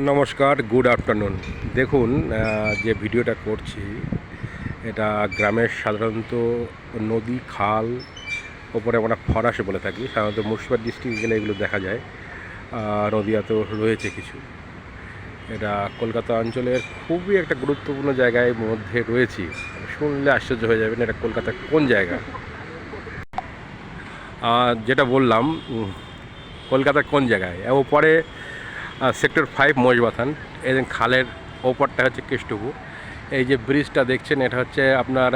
নমস্কার, good afternoon. দেখুন, যে ভিডিওটা করছি এটা গ্রামের সাধারণত নদী, খাল, ওপরে আমরা ফরাসে বলে থাকি। সাধারণত মুর্শিদাবাদ ডিস্ট্রিক্টে গেলে এগুলো দেখা যায়। নদীয়াতেও রয়েছে কিছু। এটা কলকাতা অঞ্চলের খুবই একটা গুরুত্বপূর্ণ জায়গায় মধ্যে রয়েছি। শুনলে আশ্চর্য হয়ে যাবেন এটা কলকাতার কোন জায়গা। যেটা বললাম, কলকাতার কোন জায়গায় ওপরে সেক্টর 5 মজবাথান। এই খালের ওপরটা হচ্ছে কেষ্টপুর। এই যে ব্রিজটা দেখছেন এটা হচ্ছে আপনার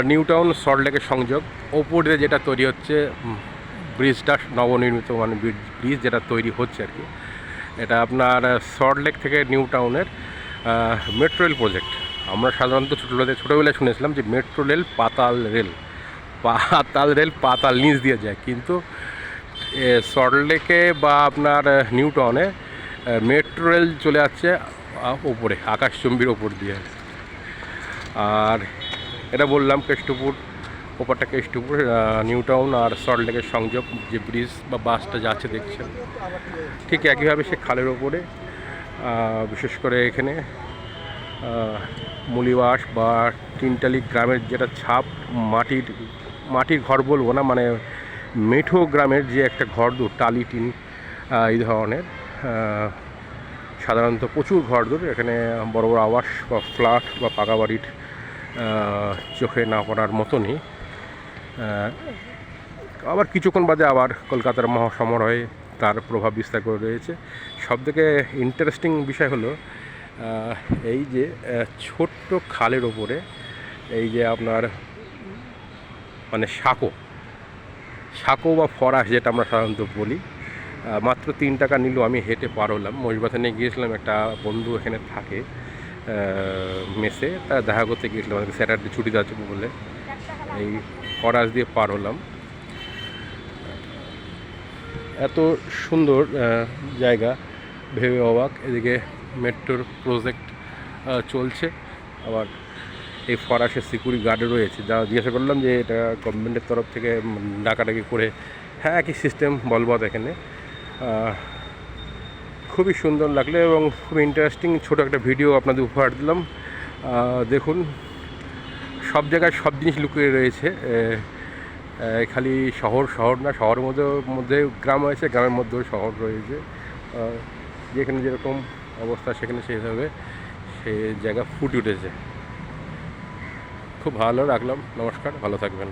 নিউ টাউন সল্টলেকের সংযোগ। ওপরে যেটা তৈরি হচ্ছে ব্রিজটা নবনির্মিত, মানে ব্রিজ যেটা তৈরি হচ্ছে আর কি, এটা আপনার সল্টলেক থেকে নিউ টাউনের মেট্রো রেল প্রজেক্ট। আমরা সাধারণত ছোটোবেলায় শুনেছিলাম যে মেট্রো রেল পাতাল রেল পাতাল নিচ দিয়ে যায়, কিন্তু সল্টলেকে বা আপনার নিউ টাউনে মেট্রো রেল চলে যাচ্ছে ওপরে, আকাশচুম্বীর ওপর দিয়ে। আর এটা বললাম কেষ্টপুর, ওপরটা কেষ্টপুর, নিউ টাউন আর সল্টলেকের সংযোগ যে ব্রিজ বা বাসটা যাচ্ছে দেখছেন, ঠিক একইভাবে সে খালের ওপরে। বিশেষ করে এখানে মুলিবাস বা তিনটালি গ্রামের যেটা ছাপ, মাটির ঘর বলবো না, মানে মেঠো গ্রামের যে একটা ঘরদোর, টালি টিন, এই ধরনের সাধারণত প্রচুর ঘরদোর এখানে। বড় বড় আবাস বা ফ্ল্যাট বা পাকা বাড়ির চোখে না পড়ার মতনই। আবার কিছুক্ষণ বাদে আবার কলকাতার মহাসমারোহে তার প্রভাব বিস্তার করে রয়েছে। সবথেকে ইন্টারেস্টিং বিষয় হলো এই যে ছোট্ট খালের ওপরে এই যে আপনার মানে সাঁকো বা ফরাস যেটা আমরা সাধারণত বলি, মাত্র 3 টাকা নিল। আমি হেঁটে পার হলাম। মহিষবাথানে গিয়েছিলাম, একটা বন্ধু এখানে থাকে মেসে, তারা দেখা করতে গিয়েছিলাম, আমাদের স্যাটারডে ছুটিতে আছে বলে। এই ফরাস দিয়ে পার হলাম। এত সুন্দর জায়গা ভেবে অবাক। এদিকে মেট্রোর প্রজেক্ট চলছে, আবার এই ফরাসের সিকিউরিটি গার্ডও রয়েছে। যা জিজ্ঞাসা করলাম যে এটা গভর্নমেন্টের তরফ থেকে ডাকাডাকি করে, হ্যাঁ একই সিস্টেম বলবৎ এখানে। খুবই সুন্দর লাগলো এবং খুব ইন্টারেস্টিং ছোটো একটা ভিডিও আপনাদের উপহার দিলাম। দেখুন, সব জায়গায় সব জিনিস লুকিয়ে রয়েছে। খালি শহর না, শহরের মধ্যে গ্রাম রয়েছে, গ্রামের মধ্যেও শহর রয়েছে। যেখানে যেরকম অবস্থা সেখানে সেইভাবে সে জায়গা ফুটে উঠেছে। খুব ভালো রাখলাম। নমস্কার, ভালো থাকবেন।